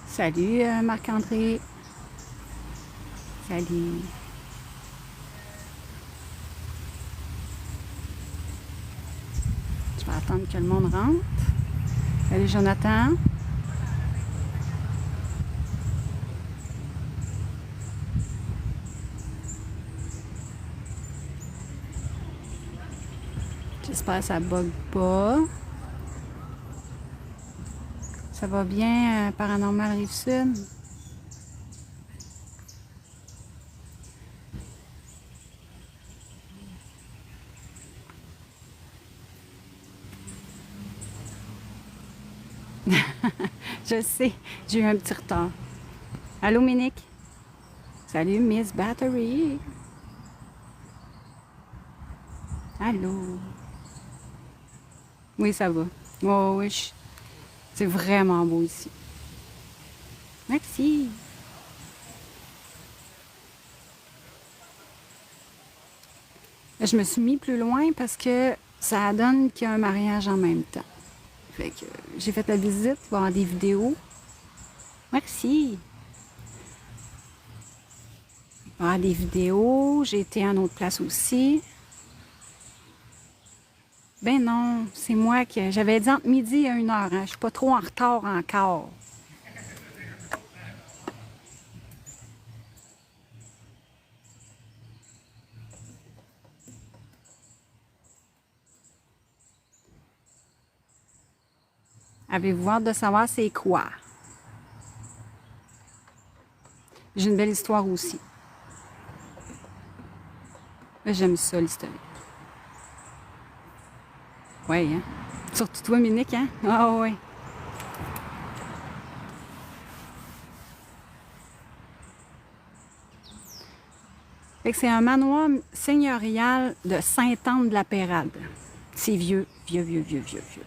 Salut Marc-André. Salut. Je vais attendre que le monde rentre. Salut Jonathan. J'espère que ça bug pas. Ça va bien, Paranormal Rive-Sud? Je sais, j'ai eu un petit retard. Allô, Monique? Salut, Miss Battery. Allô? Oui, ça va. Oh, oui, c'est vraiment beau ici. Merci. Je me suis mis plus loin parce que ça donne qu'il y a un mariage en même temps. Fait que j'ai fait la visite, voir des vidéos. Merci. Voir des vidéos. J'ai été à une autre place aussi. Ben non, c'est moi qui... J'avais dit entre midi et 1h. Hein. Je suis pas trop en retard encore. Avez-vous hâte de savoir c'est quoi? J'ai une belle histoire aussi. J'aime ça, l'histoire. Oui, hein? Surtout toi, Monique, hein? Ah oui. Fait que c'est un manoir seigneurial de Sainte-Anne-de-la-Pérade. C'est vieux, vieux, vieux, vieux, vieux, vieux.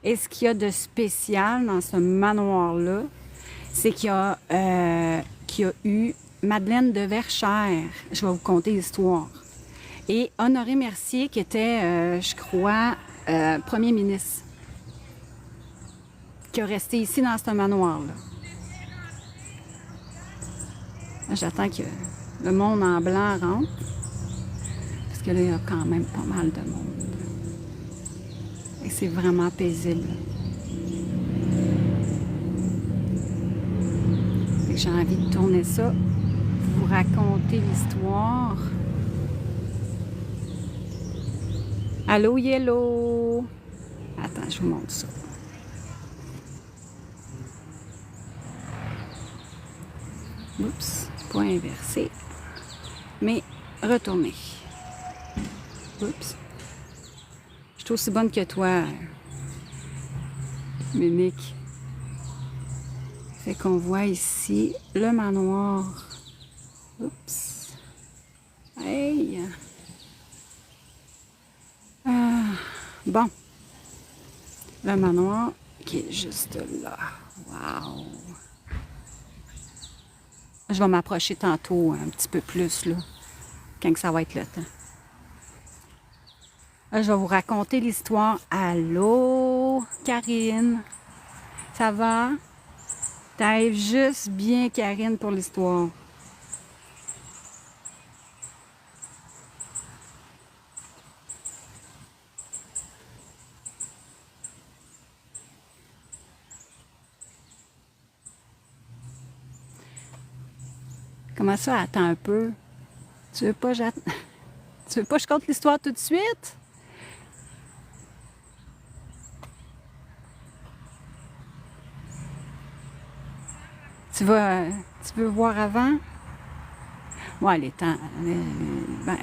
Et ce qu'il y a de spécial dans ce manoir-là, c'est qu'il y a eu Madeleine de Verchères. Je vais vous conter l'histoire. Et Honoré Mercier, qui était, je crois, premier ministre, qui a resté ici dans ce manoir-là. J'attends que le monde en blanc rentre, parce que là, il y a quand même pas mal de monde. Et c'est vraiment paisible. J'ai envie de tourner ça, vous raconter l'histoire. Allô, Yellow! Attends, je vous montre ça. Oups, pas inversé, mais retourner. Oups. Je suis aussi bonne que toi, Monique. Fait qu'on voit ici le manoir. Oups. Hey! Bon. Le manoir qui est juste là. Wow! Je vais m'approcher tantôt un petit peu plus, là, quand ça va être le temps. Là, je vais vous raconter l'histoire. Allô, Karine? Ça va? T'arrives juste bien, Karine, pour l'histoire. Comment ça? Attends un peu. Tu veux pas, tu veux pas que je conte l'histoire tout de suite? Tu veux voir avant? Ouais, les temps. Ben,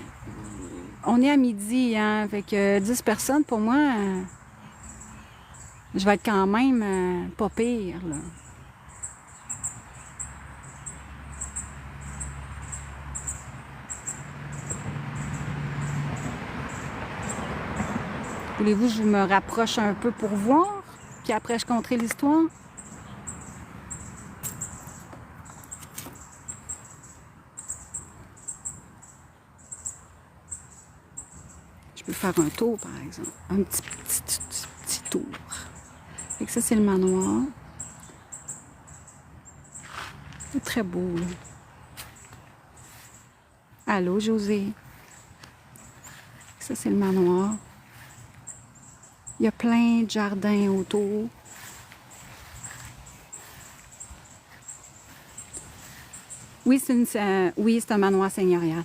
on est à midi, hein? Avec 10 personnes, pour moi, je vais être quand même pas pire, là. Voulez-vous que je me rapproche un peu pour voir? Puis après, je conterai l'histoire? peux faire un tour, par exemple. Un petit tour. Fait que ça, c'est le manoir. C'est très beau, là. Allô, José? Ça, c'est le manoir. Il y a plein de jardins autour. Oui, c'est un manoir seigneurial.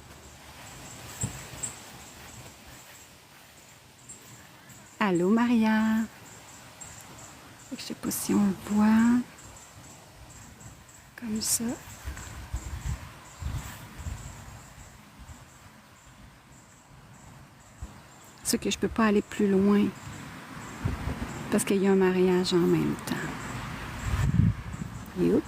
Allô, Maria? Je sais pas si on le voit. Comme ça. C'est que je peux pas aller plus loin. Parce qu'il y a un mariage en même temps. Youp.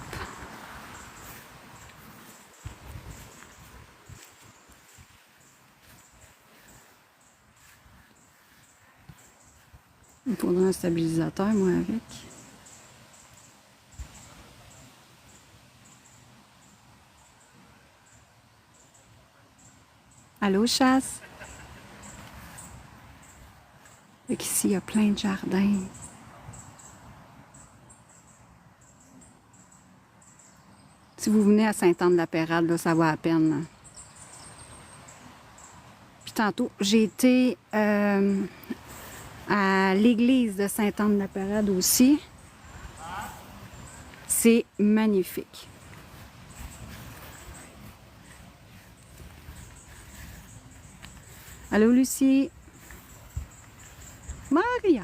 Il faudra un stabilisateur, moi, avec. Allô, chasse? Fait qu'ici, il y a plein de jardins. Si vous venez à Sainte-Anne-de-la-Pérade, là, ça vaut à peine. Hein. Puis tantôt, j'ai été à l'église de Sainte-Anne-de-la-Pérade aussi. C'est magnifique. Allô, Lucie? Maria!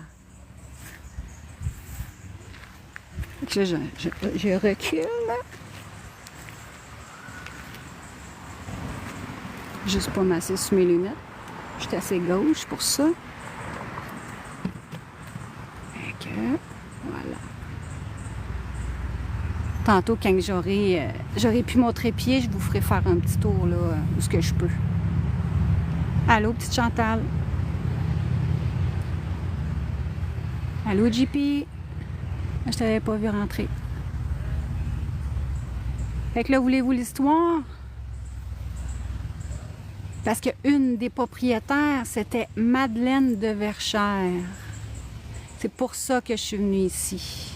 Je recule. Juste pas masser sur mes lunettes. Je suis assez gauche pour ça. Et que, voilà. Tantôt, quand j'aurai pu mon trépied, je vous ferai faire un petit tour là, où ce que je peux. Allô, petite Chantal? Allô, JP? Je t'avais pas vu rentrer. Fait que là, voulez-vous l'histoire? Parce qu'une des propriétaires, c'était Madeleine de Verchères. C'est pour ça que je suis venue ici.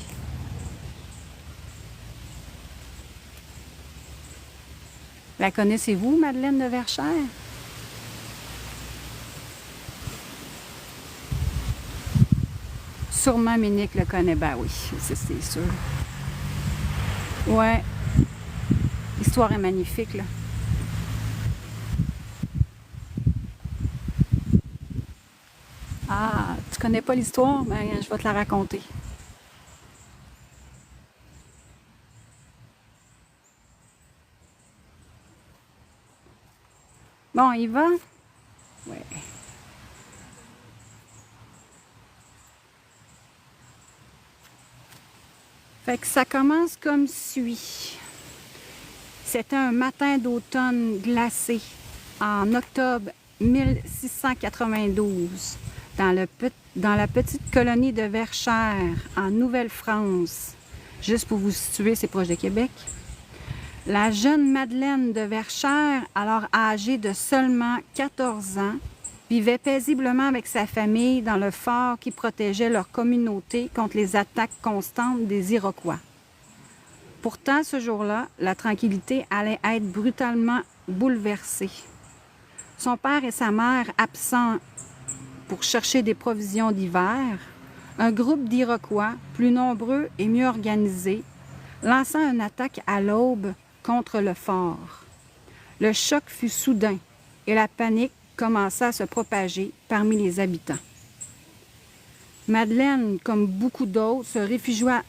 La connaissez-vous, Madeleine de Verchères? Sûrement Ménique le connaît, ben oui, c'est sûr. Ouais, l'histoire est magnifique, là. Ah, tu connais pas l'histoire? Ben, je vais te la raconter. Bon, il va? Ouais. Fait que ça commence comme suit. C'était un matin d'automne glacé en octobre 1692 dans la petite colonie de Verchères en Nouvelle-France. Juste pour vous situer, c'est proche de Québec. La jeune Madeleine de Verchères, alors âgée de seulement 14 ans, vivait paisiblement avec sa famille dans le fort qui protégeait leur communauté contre les attaques constantes des Iroquois. Pourtant, ce jour-là, la tranquillité allait être brutalement bouleversée. Son père et sa mère absents pour chercher des provisions d'hiver, un groupe d'Iroquois, plus nombreux et mieux organisés, lança une attaque à l'aube contre le fort. Le choc fut soudain et la panique commença à se propager parmi les habitants. Madeleine, comme beaucoup d'autres, se réfugia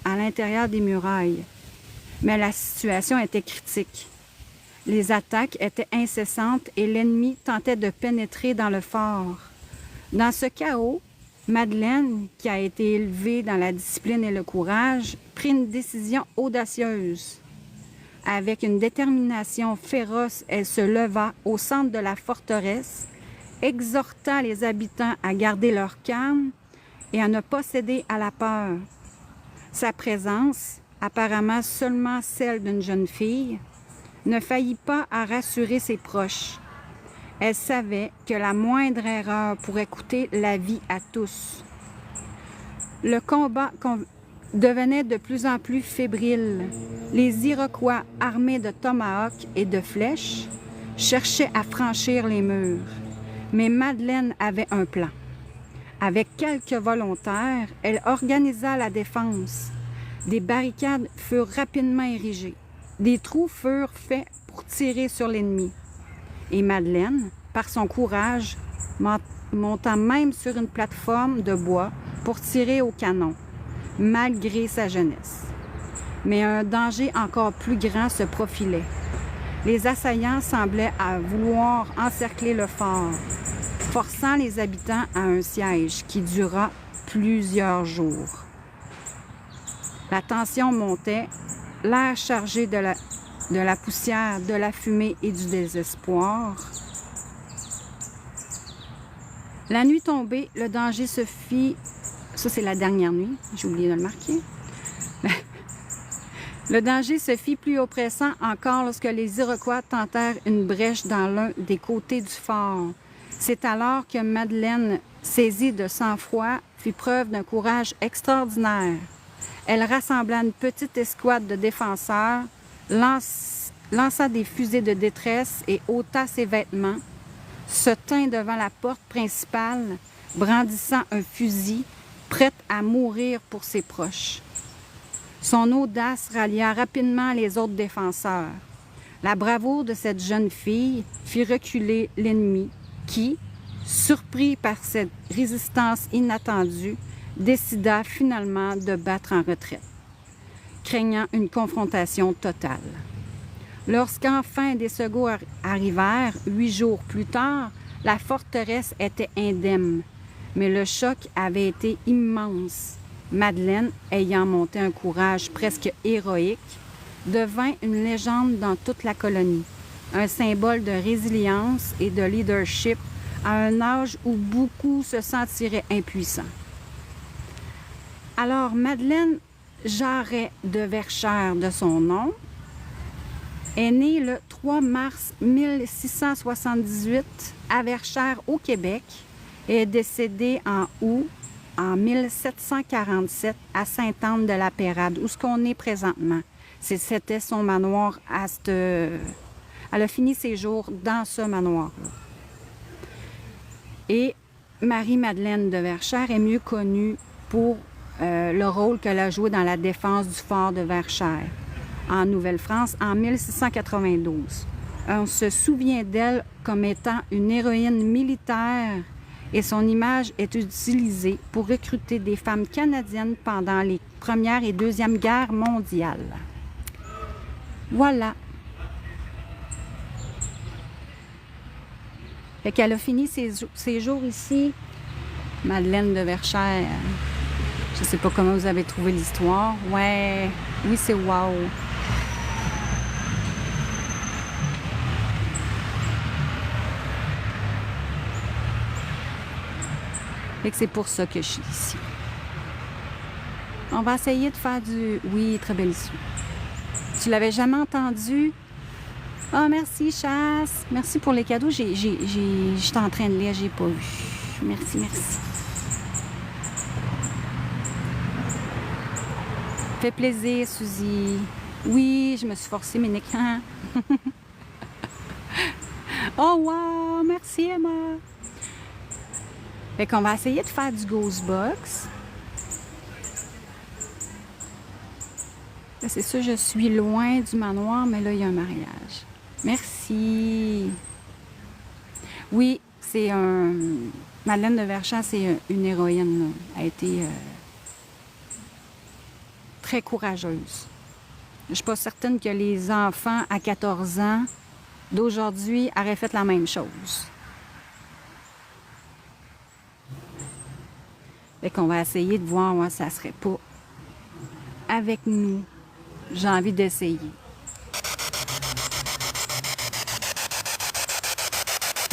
à l'intérieur des murailles. Mais la situation était critique. Les attaques étaient incessantes et l'ennemi tentait de pénétrer dans le fort. Dans ce chaos, Madeleine, qui a été élevée dans la discipline et le courage, prit une décision audacieuse. Avec une détermination féroce, elle se leva au centre de la forteresse, exhorta les habitants à garder leur calme et à ne pas céder à la peur. Sa présence, apparemment seulement celle d'une jeune fille, ne faillit pas à rassurer ses proches. Elle savait que la moindre erreur pourrait coûter la vie à tous. Le combat devenait de plus en plus fébrile. Les Iroquois, armés de tomahawks et de flèches, cherchaient à franchir les murs. Mais Madeleine avait un plan. Avec quelques volontaires, elle organisa la défense. Des barricades furent rapidement érigées. Des trous furent faits pour tirer sur l'ennemi. Et Madeleine, par son courage, monta même sur une plateforme de bois pour tirer au canon, malgré sa jeunesse. Mais un danger encore plus grand se profilait. Les assaillants semblaient vouloir encercler le fort, forçant les habitants à un siège qui dura plusieurs jours. La tension montait, l'air chargé de la poussière, de la fumée et du désespoir. La nuit tombée, le danger se fit... Ça, c'est la dernière nuit, j'ai oublié de le marquer. Le danger se fit plus oppressant encore lorsque les Iroquois tentèrent une brèche dans l'un des côtés du fort. C'est alors que Madeleine, saisie de sang-froid, fit preuve d'un courage extraordinaire. Elle rassembla une petite escouade de défenseurs, lança des fusées de détresse et ôta ses vêtements, se tint devant la porte principale, brandissant un fusil, prête à mourir pour ses proches. Son audace rallia rapidement les autres défenseurs. La bravoure de cette jeune fille fit reculer l'ennemi qui, surpris par cette résistance inattendue, décida finalement de battre en retraite, craignant une confrontation totale. Lorsqu'enfin des secours arrivèrent, 8 jours plus tard, la forteresse était indemne, mais le choc avait été immense. Madeleine, ayant monté un courage presque héroïque, devint une légende dans toute la colonie, un symbole de résilience et de leadership à un âge où beaucoup se sentiraient impuissants. Alors, Madeleine Jarret de Verchères, de son nom, est née le 3 mars 1678 à Verchères, au Québec, et est décédée en août en 1747 à Sainte-Anne-de-la-Pérade, où ce qu'on est présentement. C'était son manoir. Elle a fini ses jours dans ce manoir-là. Et Marie-Madeleine de Verchères est mieux connue pour le rôle qu'elle a joué dans la défense du fort de Verchères, en Nouvelle-France, en 1692. On se souvient d'elle comme étant une héroïne militaire et son image est utilisée pour recruter des femmes canadiennes pendant les Première et Deuxième Guerres mondiales. Voilà. Fait qu'elle a fini ses jours ici, Madeleine de Verchères. Je ne sais pas comment vous avez trouvé l'histoire. Ouais, oui, c'est wow. Fait que c'est pour ça que je suis ici. On va essayer de faire du... Oui, très belle issue. Tu l'avais jamais entendu? Ah, merci, Chasse. Merci pour les cadeaux. J'étais en train de lire, j'ai pas vu. Merci, merci. Fait plaisir, Suzy. Oui, je me suis forcée mes écrans. Oh, wow! Merci, Emma. Fait qu'on va essayer de faire du Ghostbox. Là, c'est sûr, je suis loin du manoir, mais là, il y a un mariage. Merci. Oui, c'est un... Madeleine de Verchères, c'est une héroïne, là. Elle a été très courageuse. Je suis pas certaine que les enfants à 14 ans d'aujourd'hui auraient fait la même chose. Fait qu'on va essayer de voir si ça serait pas avec nous. J'ai envie d'essayer.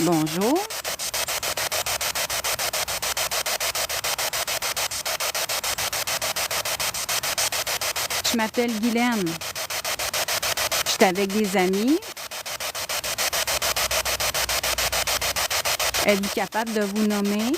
Bonjour. Je m'appelle Guylaine. Je suis avec des amis. Êtes-vous capable de vous nommer?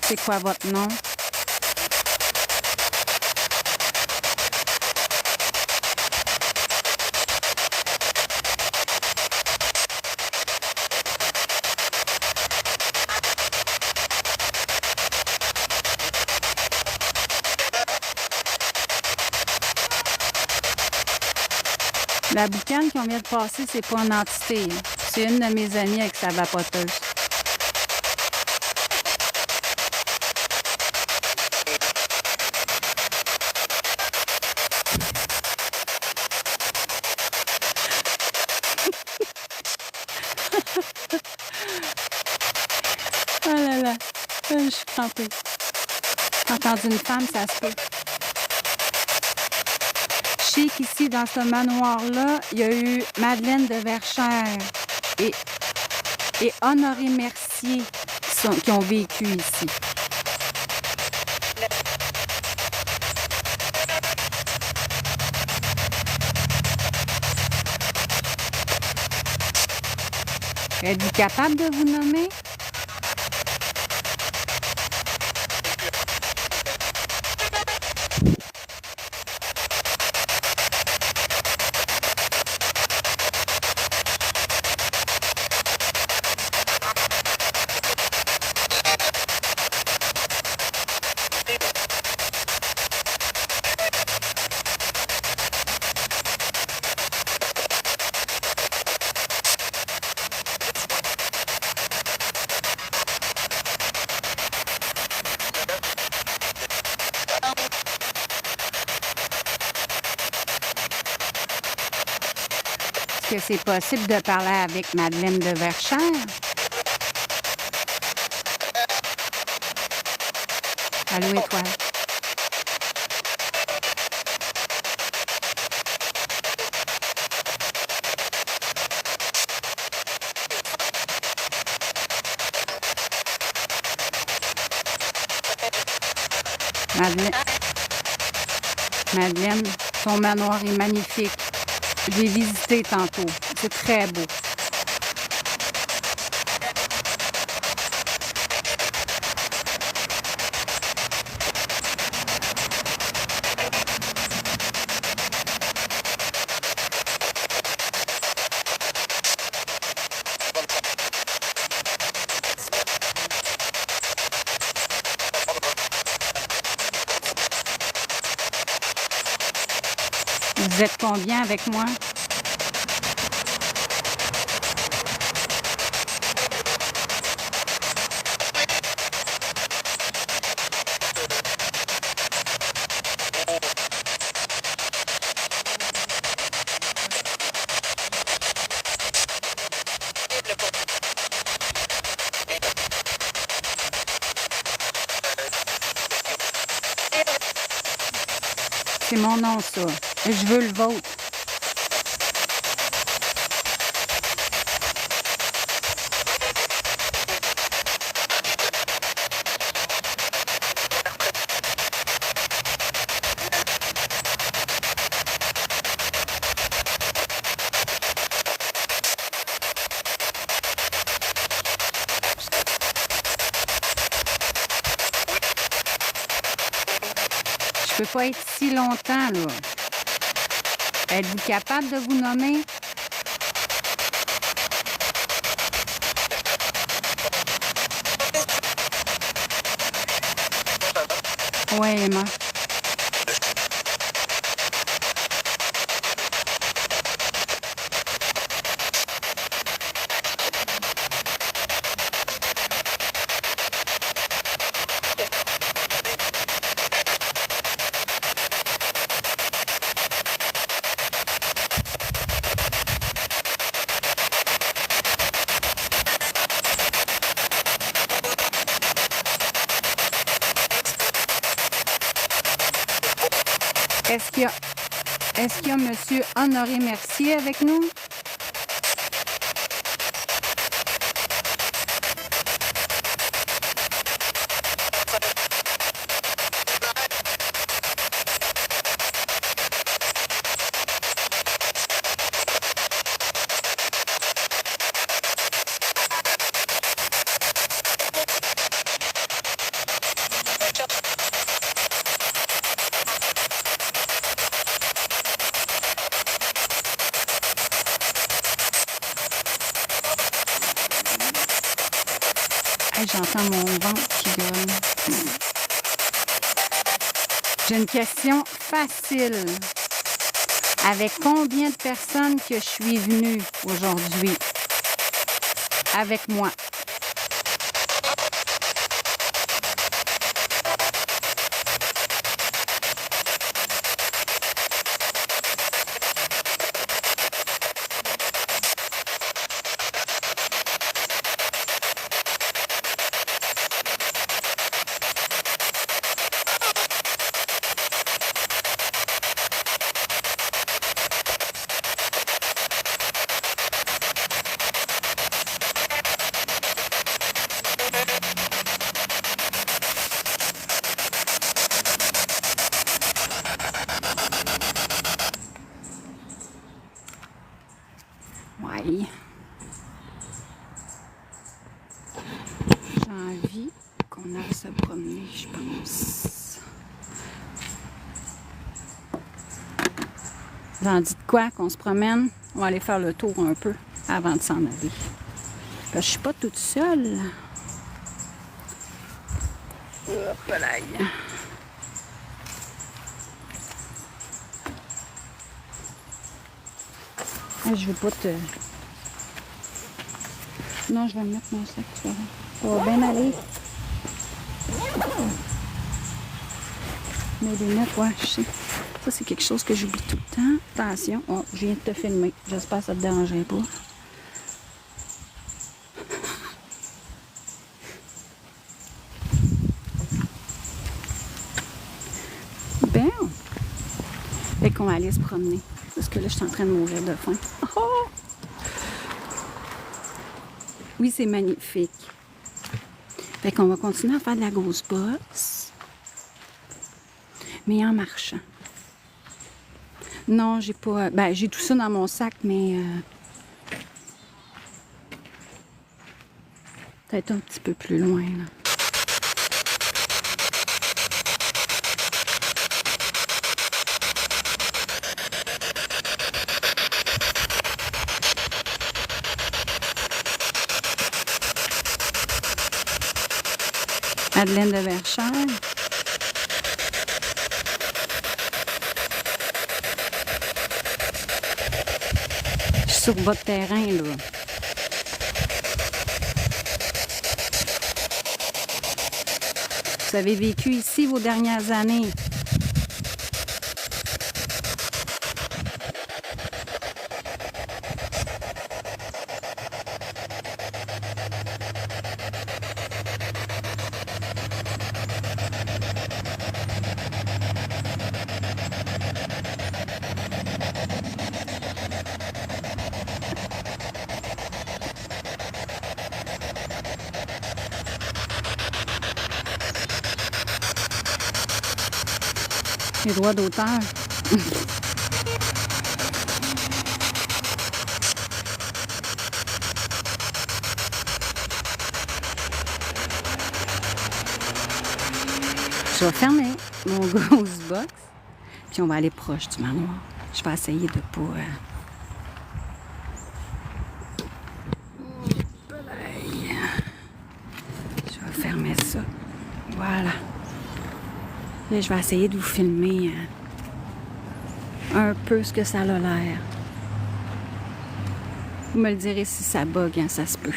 C'est quoi votre nom? La boucane qu'on vient de passer, c'est pas une entité, hein. C'est une de mes amies avec sa vapoteuse. Oh là là, je suis crampée. Entendu une femme, ça se peut. Je sais qu'ici, dans ce manoir-là, il y a eu Madeleine de Verchères et Honoré Mercier qui ont vécu ici. Êtes-vous capable de vous nommer? Est-ce que c'est possible de parler avec Madeleine de Verchères? Allô, Étoile? Madeleine, ton manoir est magnifique. J'ai visité tantôt. C'est très beau. Vous êtes combien avec moi? C'est mon nom, ça. Je veux le vôtre. Je peux pas être si longtemps, là. Êtes-vous capable de vous nommer? Oui, Emma. Est-ce qu'il y a... Est-ce qu'il y a M. Honoré Mercier avec nous? Hey, j'entends mon ventre qui gueule. J'ai une question facile. Avec combien de personnes que je suis venue aujourd'hui avec moi? Ouais. J'ai envie qu'on aille se promener, je pense. Vous en dites quoi? Qu'on se promène? On va aller faire le tour un peu avant de s'en aller. Parce que je suis pas toute seule. Hop là. Je veux pas te... Non, je vais me mettre mon sac, tu vois. Ça va bien aller. Mes lunettes, ouais, je sais. Ça, c'est quelque chose que j'oublie tout le temps. Attention, oh, je viens de te filmer. J'espère que ça te dérangerait pas. Ben, fait qu'on va aller se promener. Parce que là, je suis en train de mourir de faim. Oh! Oui, c'est magnifique. Fait qu'on va continuer à faire de la grosse bosse. Mais en marchant. Non, j'ai pas... Ben, j'ai tout ça dans mon sac, mais... peut-être un petit peu plus loin, là. Madeleine de Verchères. Je suis sur votre terrain, là. Vous avez vécu ici vos dernières années. Les droits d'auteur. Je vais fermer mon grosse box, puis on va aller proche du manoir. Je vais essayer de pas... Je vais fermer ça. Voilà. Là, je vais essayer de vous filmer un peu ce que ça a l'air. Vous me le direz si ça bug, hein, ça se peut.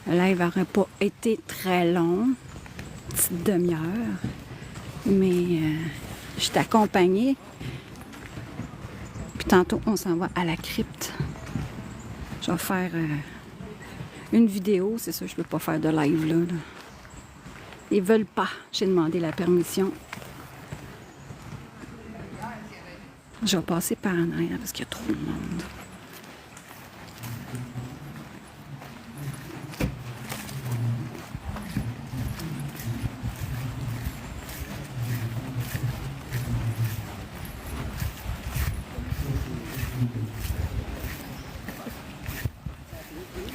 Le live n'aurait pas été très long, une petite demi-heure, mais je suis accompagnée. Puis tantôt, on s'en va à la crypte. Je vais faire une vidéo, c'est ça, je ne peux pas faire de live là. Ils veulent pas. J'ai demandé la permission Je vais passer par en arrière parce qu'il y a trop de monde.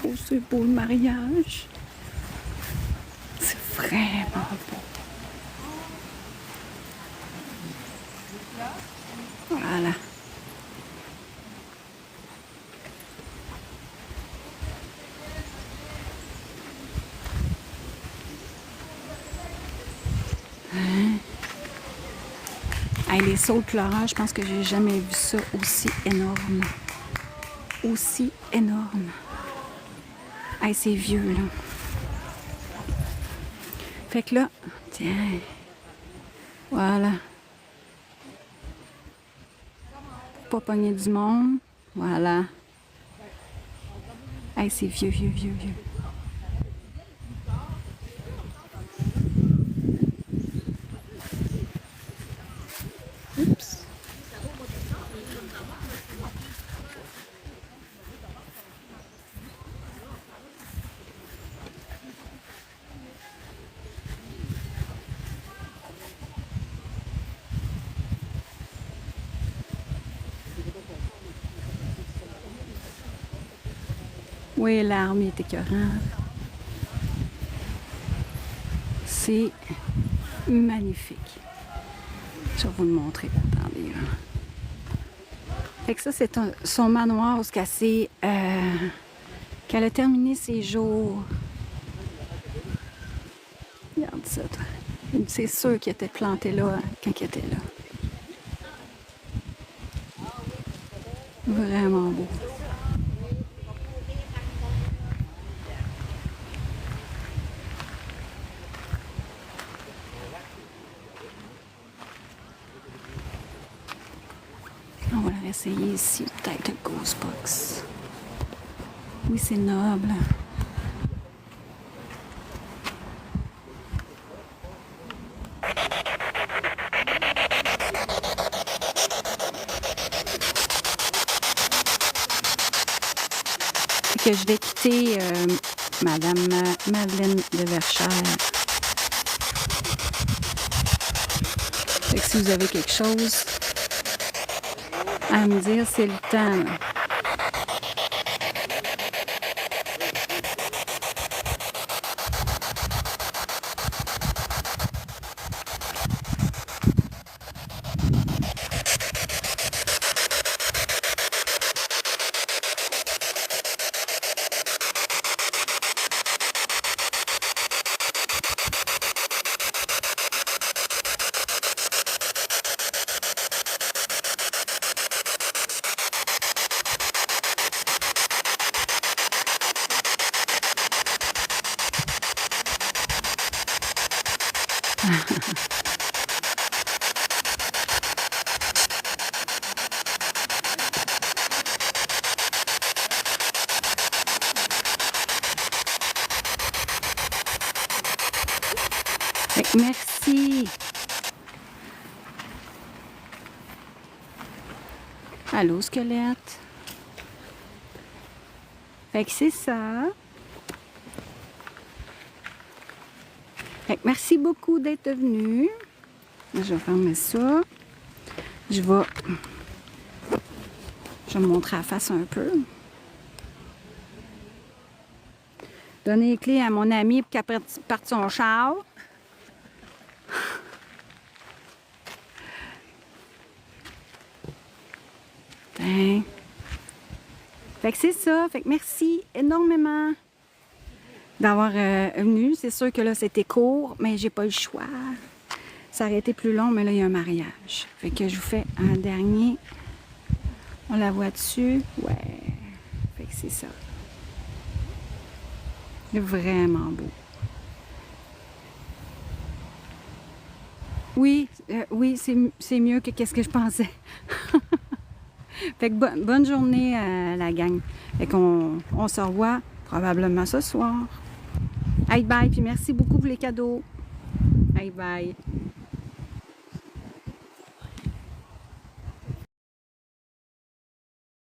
Oh, c'est beau le mariage. C'est vraiment beau. Voilà. Hey, les sauts de pleurage, je pense que j'ai jamais vu ça aussi énorme. Aussi énorme. Hey, c'est vieux, là. Fait que là, tiens. Voilà. Pour pas pogner du monde. Voilà. Hey, c'est vieux, vieux, vieux, vieux. Oups. Oui, l'arme est écœurante. C'est magnifique. Je vais vous le montrer. Attendez. Là. Fait que ça, c'est son manoir où qu'elle a terminé ses jours. Regarde ça, toi. C'est sûr qu'il était planté là quand il était là. Vraiment beau. On va la réessayer ici, peut-être le Ghost Box. Oui, c'est noble. Que je vais quitter Madame Madeleine de Verchères. Fait que si vous avez quelque chose à me dire, c'est le temps. Là. Merci. Allô, squelette. Fait que c'est ça. Fait que merci beaucoup d'être venu. Je vais fermer ça. Je vais me montrer la face un peu. Donner les clés à mon ami pour qu'elle parte son char. Ben. Fait que c'est ça. Fait que merci énormément d'avoir venu. C'est sûr que là, c'était court, mais j'ai pas le choix. Ça aurait été plus long, mais là, il y a un mariage. Fait que je vous fais un dernier. On la voit dessus. Ouais. Fait que c'est ça. Vraiment beau. Oui, oui, c'est mieux que qu'est-ce que je pensais. Fait que bonne journée à la gang. Fait qu'on se revoit probablement ce soir. Bye bye, puis merci beaucoup pour les cadeaux. Bye bye.